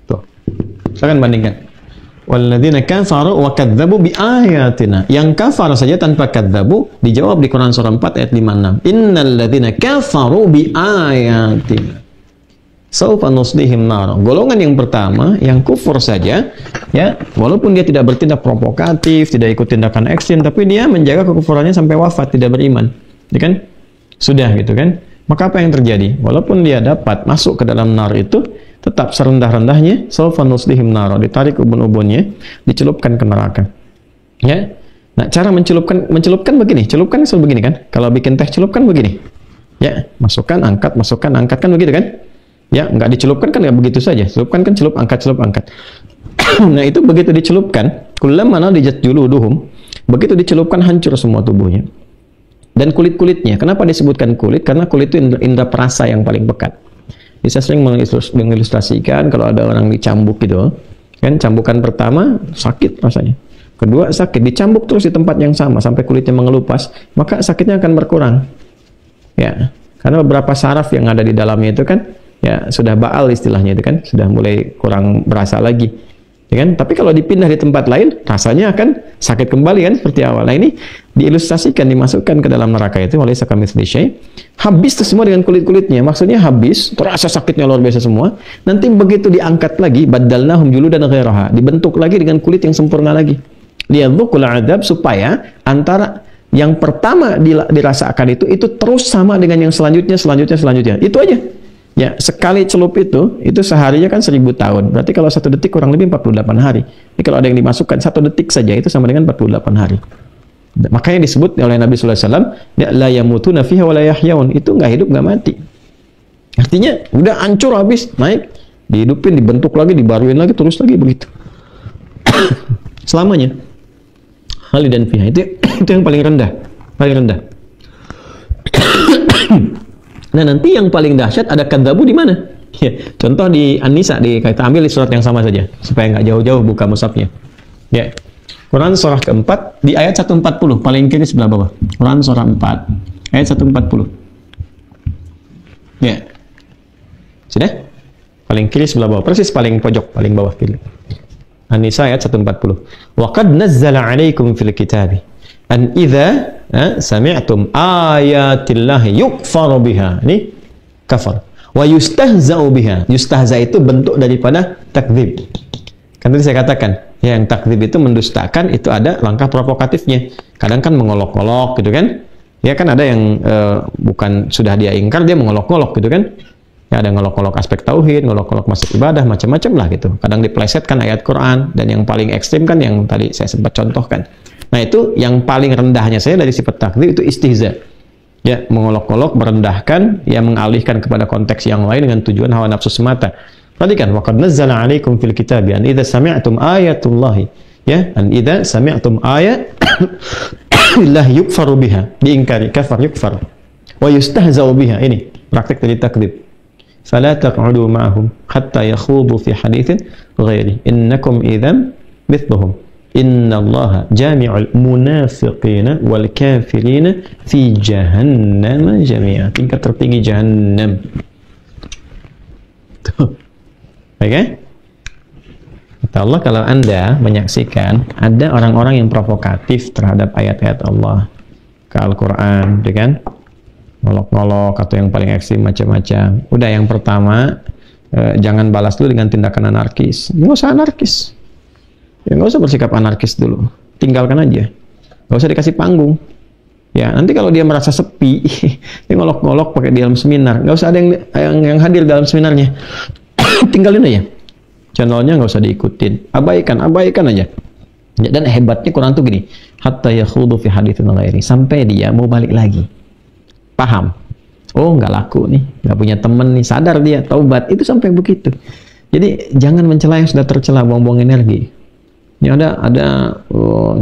Speaker 1: Tuh. Silakan bandingkan. Walladzina kafaru wa kadzdzabu bi ayatina. Yang kafar saja tanpa kadzdzabu dijawab di Quran surah 4 ayat 56. Innal ladzina kafaru bi ayatina sawfa nuslihim nar. Golongan yang pertama yang kufur saja, ya, walaupun dia tidak bertindak provokatif, tidak ikut tindakan ekstrim, tapi dia menjaga kekufurannya sampai wafat, tidak beriman. Ya kan? Sudah gitu kan? Maka apa yang terjadi? Walaupun dia dapat masuk ke dalam nar itu, tetap serendah-rendahnya, sawfa nuslihim nar, ditarik ubun-ubunnya, dicelupkan ke neraka. Ya. Nah, cara mencelupkan begini. Celupkan selalu begini kan? Kalau bikin teh celupkan begini. Ya, masukkan, angkat kan begitu kan? Ya, nggak dicelupkan kan nggak begitu saja. Celupkan kan celup, angkat. Nah, itu begitu dicelupkan, kullama nadijat juluduhum, begitu dicelupkan hancur semua tubuhnya. Dan kulit-kulitnya. Kenapa disebutkan kulit? Karena kulit itu indera perasa yang paling pekat. Saya sering mengilustrasikan kalau ada orang dicambuk gitu, kan cambukan pertama sakit rasanya, kedua sakit, dicambuk terus di tempat yang sama sampai kulitnya mengelupas, maka sakitnya akan berkurang. Ya, karena beberapa saraf yang ada di dalamnya itu kan, ya sudah baal istilahnya itu kan, sudah mulai kurang berasa lagi. Ya kan? Tapi kalau dipindah di tempat lain, rasanya akan sakit kembali kan seperti awal. Nah, ini diilustrasikan, dimasukkan ke dalam neraka itu oleh sakamitsli syai'. Habis itu semua dengan kulit-kulitnya. Maksudnya habis, terasa sakitnya luar biasa semua. Nanti begitu diangkat lagi, baddalnahum juludan ghairaha, dibentuk lagi dengan kulit yang sempurna lagi. Liyadzuqul adzab, supaya antara yang pertama dirasakan itu terus sama dengan yang selanjutnya. Itu aja. Ya, sekali celup itu seharinya kan 1000 tahun. Berarti kalau 1 detik kurang lebih 48 hari. Jadi kalau ada yang dimasukkan 1 detik saja itu sama dengan 48 hari. Makanya disebut oleh Nabi sallallahu alaihi wasallam, la yamutuna fiha wa la yahyaun. Itu nggak hidup nggak mati. Artinya udah hancur habis, naik, dihidupin, dibentuk lagi, dibaruin lagi, terus lagi begitu. Selamanya. Khalidan fiha. Itu yang paling rendah. Paling rendah. Nah, nanti yang paling dahsyat ada kadzabu di mana? Ya, contoh di An-Nisa, kita ambil di surat yang sama saja supaya nggak jauh-jauh buka mushafnya. Ya. Quran surah keempat di ayat 140 paling kiri sebelah bawah. Quran surah 4 ayat 140. Ya. Sudah? Paling kiri sebelah bawah, persis paling pojok, paling bawah kiri. An-Nisa ayat 140. Wa qad nazzala 'alaikum fil kitabi an idza sami'tum ayatillahi yukfaru biha. Ini kafar. Wa yustahza'u biha. Yustahza itu bentuk daripada takdzib. Kan tadi saya katakan, yang takdzib itu mendustakan, itu ada langkah provokatifnya. Kadang kan mengolok-olok gitu kan. Ya kan ada yang bukan sudah dia ingkar, dia mengolok-olok gitu kan. Ya ada ngolok-olok aspek tauhid, ngolok-olok masuk ibadah, macam-macam lah gitu. Kadang diplesetkan ayat Quran, dan yang paling ekstrim kan yang tadi saya sempat contohkan. Nah itu yang paling rendahnya saya dari sifat takdzib itu istihza. Ya, mengolok-olok, merendahkan, ya mengalihkan kepada konteks yang lain dengan tujuan hawa nafsu semata. Perhatikan, waqad nazzala 'alaikum fil kitabi an idza sami'tum ayatullahi, ya, an idza sami'tum ayatillahi yukfaru biha, diingkari, kafar yukfar, wa yustahza'u biha. Ini praktik dari takdzib. Fala taq'udu ma'ahum hatta yakhudu fi haditsin ghairi innakum idzan mithluhum innallaha jami'ul munafiqina wal kafirina fi jahannam jami'a. Tingkat tertinggi jahannam. Tuh. Oke? Kata Allah, kalau Anda menyaksikan ada orang-orang yang provokatif terhadap ayat-ayat Allah ke Al-Quran, gitu kan? Ngolok-ngolok atau yang paling ekstrim macam-macam. Udah, yang pertama, jangan balas dulu dengan tindakan anarkis. Nggak usah anarkis. Ya, nggak usah bersikap anarkis dulu. Tinggalkan aja. Nggak usah dikasih panggung. Ya, nanti kalau dia merasa sepi, dia ngolok-ngolok pakai di dalam seminar. Nggak usah ada yang hadir dalam seminarnya. Tinggalin aja. Channelnya nggak usah diikutin. Abaikan aja. Dan hebatnya Quran tuh gini. Hatta yakhudu fi haditsin ghairi. Sampai dia mau balik lagi. Paham? Oh, nggak laku nih. Nggak punya temen nih. Sadar dia. Taubat. Itu sampai begitu. Jadi, jangan mencela yang sudah tercela. Buang-buang energi. Ini ada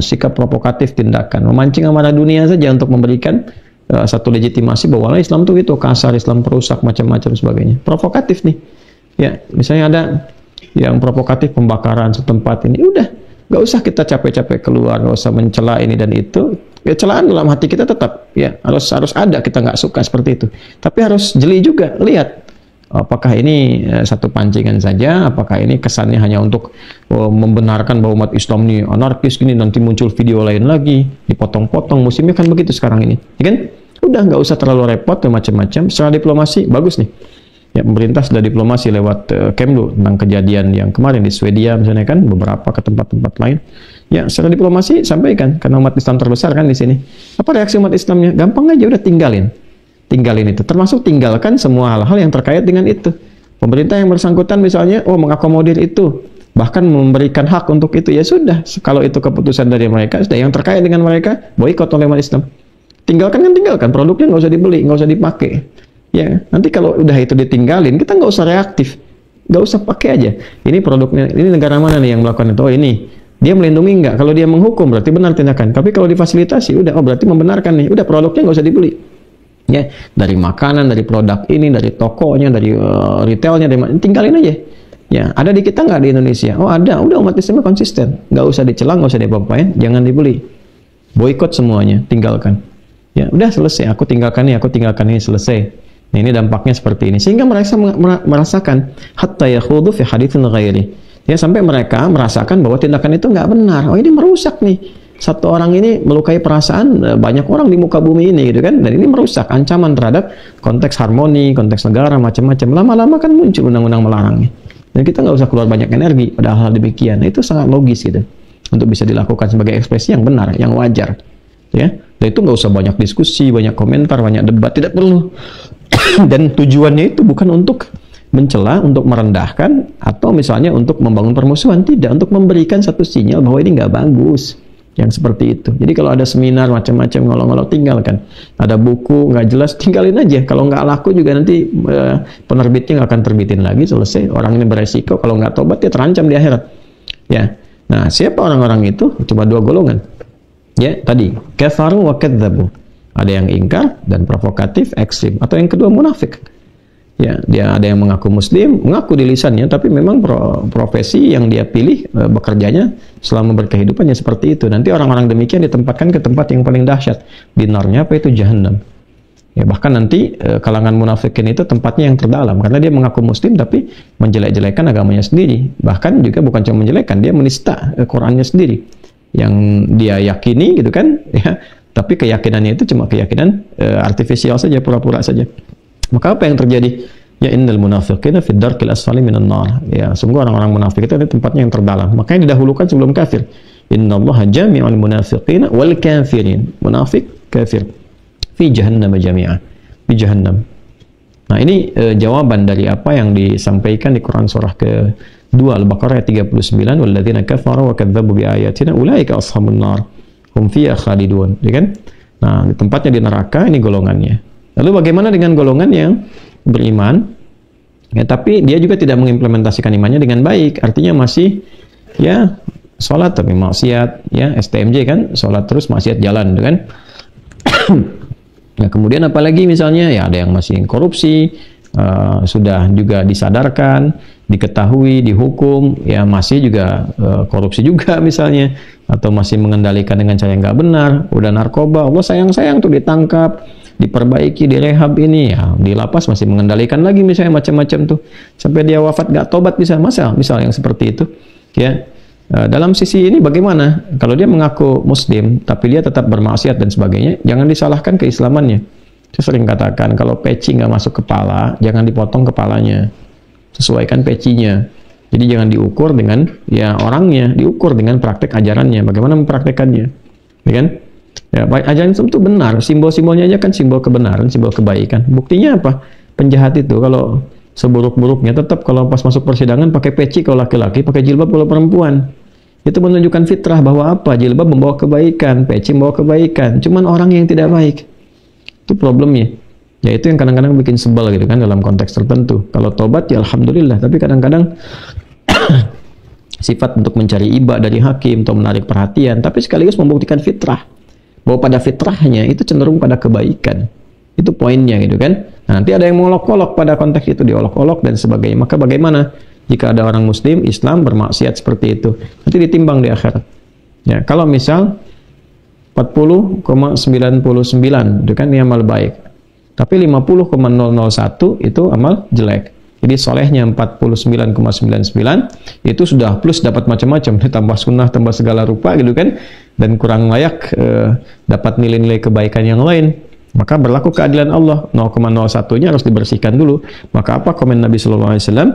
Speaker 1: sikap provokatif, tindakan. Memancing amarah dunia saja untuk memberikan satu legitimasi bahwa Islam tuh itu kasar, Islam perusak, macam-macam sebagainya. Provokatif nih. Ya, misalnya ada yang provokatif pembakaran setempat ini, udah, nggak usah kita capek-capek keluar, nggak usah mencela ini dan itu. Ya, celaan dalam hati kita tetap, ya harus ada, kita nggak suka seperti itu. Tapi harus jeli juga, lihat apakah ini satu pancingan saja, apakah ini kesannya hanya untuk membenarkan bahwa umat Islam ini anarkis gini, nanti muncul video lain lagi, dipotong-potong, musimnya kan begitu sekarang ini, ya kan? Udah, nggak usah terlalu repot dan macam-macam. Secara diplomasi bagus nih. Ya, pemerintah sudah diplomasi lewat Kemlu tentang kejadian yang kemarin di Swedia misalnya kan, beberapa ke tempat-tempat lain. Ya, secara diplomasi sampaikan, karena umat Islam terbesar kan di sini. Apa reaksi umat Islamnya? Gampang aja, udah tinggalin itu. Termasuk tinggalkan semua hal-hal yang terkait dengan itu. Pemerintah yang bersangkutan misalnya, mengakomodir itu, bahkan memberikan hak untuk itu, ya sudah. Kalau itu keputusan dari mereka, sudah, yang terkait dengan mereka, boikot oleh umat Islam. Tinggalkan, produknya nggak usah dibeli, nggak usah dipakai. Ya, nanti kalau udah itu ditinggalin, kita nggak usah reaktif, nggak usah pakai aja. Ini produknya, ini negara mana nih yang melakukan itu? Oh ini, dia melindungi nggak? Kalau dia menghukum berarti benar tindakan. Tapi kalau difasilitasi, udah, berarti membenarkan nih. Udah, produknya nggak usah dibeli. Ya, dari makanan, dari produk ini, dari tokonya, dari retailnya, tinggalin aja. Ya, ada di kita nggak di Indonesia? Oh ada, udah, umat Islam konsisten, nggak usah dicelang, nggak usah diapa-apain, jangan dibeli, boikot semuanya, tinggalkan. Ya, udah selesai. Aku tinggalkan ini selesai. Nah, ini dampaknya seperti ini, sehingga mereka merasakan hatta yakhudu fi haditsin ghairi. Ya, sampai mereka merasakan bahwa tindakan itu nggak benar. Oh, ini merusak nih. Satu orang ini melukai perasaan banyak orang di muka bumi ini, gitu kan? Dan ini merusak, ancaman terhadap konteks harmoni, konteks negara, macam-macam. Lama-lama kan muncul undang-undang melarangnya. Dan kita nggak usah keluar banyak energi pada hal demikian. Nah, itu sangat logis gitu, untuk bisa dilakukan sebagai ekspresi yang benar, yang wajar. Ya, dan itu nggak usah banyak diskusi, banyak komentar, banyak debat, tidak perlu. Dan tujuannya itu bukan untuk mencela, untuk merendahkan, atau misalnya untuk membangun permusuhan, tidak, untuk memberikan satu sinyal bahwa ini nggak bagus. yang seperti itu. Jadi kalau ada seminar macam-macam ngolok-ngolok, tinggalkan. Ada buku nggak jelas, tinggalin aja. Kalau nggak laku juga nanti penerbitnya nggak akan terbitin lagi, selesai. Orang ini beresiko, kalau nggak tobat dia terancam di akhirat. Ya. Nah, siapa orang-orang itu? Cuma dua golongan. Ya, tadi kafaru wa kadzabu. Ada yang ingkar dan provokatif, ekstrim. Atau yang kedua munafik. Ya, dia ada yang mengaku muslim, mengaku di lisannya, tapi memang profesi yang dia pilih bekerjanya selama berkehidupannya seperti itu. Nanti orang-orang demikian ditempatkan ke tempat yang paling dahsyat. Dinarnya apa itu? Jahannam. Ya, bahkan nanti kalangan munafikin itu tempatnya yang terdalam, karena dia mengaku muslim tapi menjelek-jelekan agamanya sendiri. Bahkan juga bukan cuma menjelekkan, dia menista Qurannya sendiri yang dia yakini gitu kan, ya. Tapi keyakinannya itu cuma keyakinan artifisial saja, pura-pura saja. Maka apa yang terjadi? Ya innal munafiqina fid darkil asfali minan nar. Ya, sungguh orang-orang munafik itu ada tempatnya yang terdalam. Makanya didahulukan sebelum kafir. Innallaha jami'ul munafiqina wal kafirin. Munafik, kafir. Fi jahannam jami'an. Fi jahannam. Nah, ini jawaban dari apa yang disampaikan di Quran surah ke-2 Al-Baqarah ayat 39, walladzina kafaru wa kadzdzabu bi ayatina ulaika ashabun nar hum fiha khalidun. Ya kan? Nah, tempatnya di neraka, ini golongannya. Lalu bagaimana dengan golongan yang beriman, ya, tapi dia juga tidak mengimplementasikan imannya dengan baik, artinya masih ya sholat tapi maksiat, ya STMJ kan, sholat terus maksiat jalan, kan? Nah, kemudian apalagi misalnya ya ada yang masih korupsi, sudah juga disadarkan, diketahui, dihukum, ya masih juga korupsi juga misalnya, atau masih mengendalikan dengan cara yang nggak benar, udah narkoba, Allah sayang-sayang tuh ditangkap, diperbaiki, direhab ini, ya di lapas masih mengendalikan lagi misalnya macam-macam tuh, sampai dia wafat nggak tobat misal yang seperti itu, ya. Dalam sisi ini bagaimana? Kalau dia mengaku muslim tapi dia tetap bermaksiat dan sebagainya, jangan disalahkan keislamannya. Saya sering katakan kalau peci nggak masuk kepala, jangan dipotong kepalanya, sesuaikan pecinya. Jadi jangan diukur dengan ya orangnya, diukur dengan praktek ajarannya, bagaimana mempraktekannya, ya kan? Ya, ajaran Islam itu benar, simbol-simbolnya aja kan simbol kebenaran, simbol kebaikan. Buktinya apa? Penjahat itu kalau seburuk-buruknya tetap kalau pas masuk persidangan pakai peci kalau laki-laki, pakai jilbab kalau perempuan. Itu menunjukkan fitrah bahwa apa? Jilbab membawa kebaikan, peci membawa kebaikan. Cuman orang yang tidak baik, itu problemnya. Ya itu yang kadang-kadang bikin sebel gitu kan dalam konteks tertentu. Kalau tobat ya alhamdulillah, tapi kadang-kadang sifat untuk mencari iba dari hakim atau menarik perhatian, tapi sekaligus membuktikan fitrah. Bahwa pada fitrahnya itu cenderung pada kebaikan. Itu poinnya gitu kan. Nah, nanti ada yang mengolok-olok pada konteks itu, diolok-olok dan sebagainya. Maka bagaimana jika ada orang muslim, Islam bermaksiat seperti itu? Nanti ditimbang di akhirat. Ya, kalau misal 40,99 itu kan ini amal baik. Tapi 50,001 itu amal jelek. Jadi solehnya 49,99 itu sudah plus dapat macam-macam, tambah sunnah, tambah segala rupa gitu kan, dan kurang layak dapat nilai-nilai kebaikan yang lain. Maka berlaku keadilan Allah, 0,01-nya harus dibersihkan dulu. Maka apa komen Nabi sallallahu alaihi wasallam?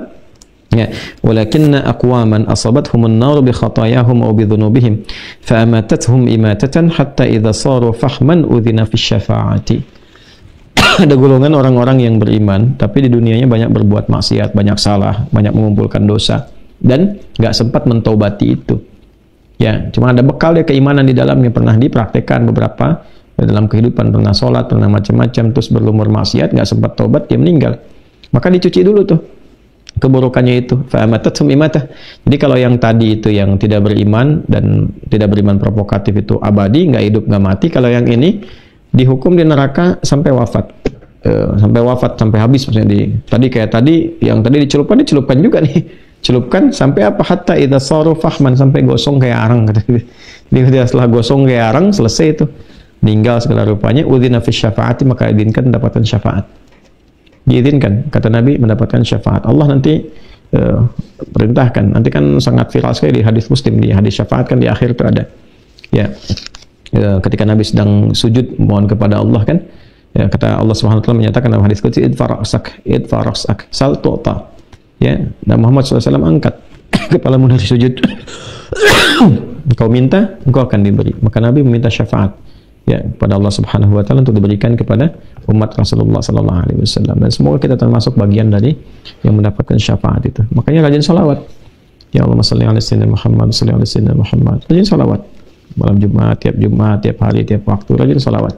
Speaker 1: Ya, walakinna aqwaman asabathumun nar bi khatayahum aw bi dhunubihim fa amatatuhum imatatan hatta idza saru fahman udhina fi syafa'ati. Ada golongan orang-orang yang beriman tapi di dunianya banyak berbuat maksiat, banyak salah, banyak mengumpulkan dosa dan nggak sempat mentobati itu. Ya, cuma ada bekal dia keimanan di dalamnya, pernah dipraktekkan beberapa dalam kehidupan, pernah sholat, pernah macam-macam, terus berlumur maksiat, nggak sempat tobat, dia meninggal. Maka dicuci dulu tuh keburukannya itu. Fa'amatathum imatah. Jadi kalau yang tadi itu yang tidak beriman dan tidak beriman provokatif itu abadi, nggak hidup, nggak mati. Kalau yang ini dihukum di neraka sampai wafat. Sampai habis maksudnya yang tadi dicelupkan juga nih. Celupkan sampai apa? Hatta idza saru fahman, sampai gosong kayak arang. Jadi setelah gosong kayak arang selesai itu. Meninggal segala rupanya, udzina fi syafaati, maka diizinkan mendapatkan syafaat. Diizinkan, kata Nabi, mendapatkan syafaat. Allah nanti perintahkan. Nanti kan sangat viral sekali di hadis Muslim, di hadis syafaat kan di akhir itu ada. Ya, ketika Nabi sedang sujud mohon kepada Allah kan, ya, kata Allah Subhanahu wa taala menyatakan dalam hadis qudsi, idfa ra'sak sal tu'ta. Ya, dan Muhammad SAW angkat kepalamu dari sujud. Engkau minta, engkau akan diberi. Maka Nabi meminta syafaat ya kepada Allah Subhanahu wa taala untuk diberikan kepada umat Rasulullah sallallahu alaihi wasallam, dan semoga kita termasuk bagian dari yang mendapatkan syafaat itu. Makanya rajin salawat. Ya Allahumma shalli ala sayyidina Muhammad, shalli ala sayyidina Muhammad. Rajin salawat. malam Jumat, tiap hari, tiap waktu rajin salawat.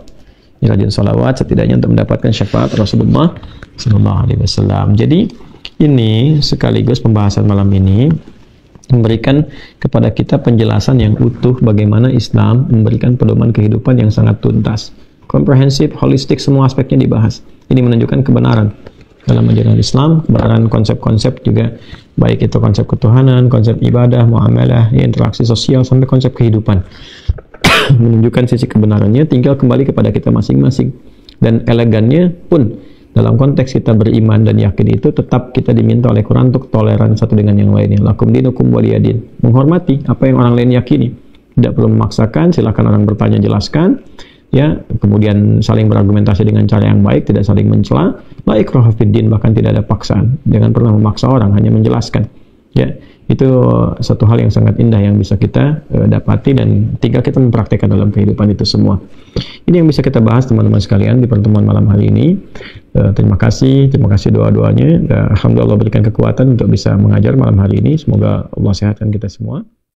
Speaker 1: Ya, rajin salawat setidaknya untuk mendapatkan syafaat Rasulullah Sallallahu Alaihi Wasallam. Jadi ini sekaligus pembahasan malam ini memberikan kepada kita penjelasan yang utuh bagaimana Islam memberikan pedoman kehidupan yang sangat tuntas, komprehensif, holistik, semua aspeknya dibahas. Ini menunjukkan kebenaran dalam ajaran Islam, kebenaran konsep-konsep juga, baik itu konsep ketuhanan, konsep ibadah, muamalah, interaksi sosial, sampai konsep kehidupan. Menunjukkan sisi kebenarannya, tinggal kembali kepada kita masing-masing. Dan elegannya pun dalam konteks kita beriman dan yakin itu tetap kita diminta oleh Quran untuk toleran satu dengan yang lainnya. Lakum dinukum waliyadin. Menghormati apa yang orang lain yakini. Tidak perlu memaksakan, silakan orang bertanya, jelaskan. Ya, kemudian saling berargumentasi dengan cara yang baik, tidak saling mencela. La ikraha fiddin, bahkan tidak ada paksaan. Jangan pernah memaksa orang, hanya menjelaskan. Ya, itu satu hal yang sangat indah yang bisa kita dapati dan tinggal kita mempraktekkan dalam kehidupan itu semua. Ini yang bisa kita bahas teman-teman sekalian di pertemuan malam hari ini. Terima kasih doa-doanya. Alhamdulillah Allah berikan kekuatan untuk bisa mengajar malam hari ini. Semoga Allah sehatkan kita semua.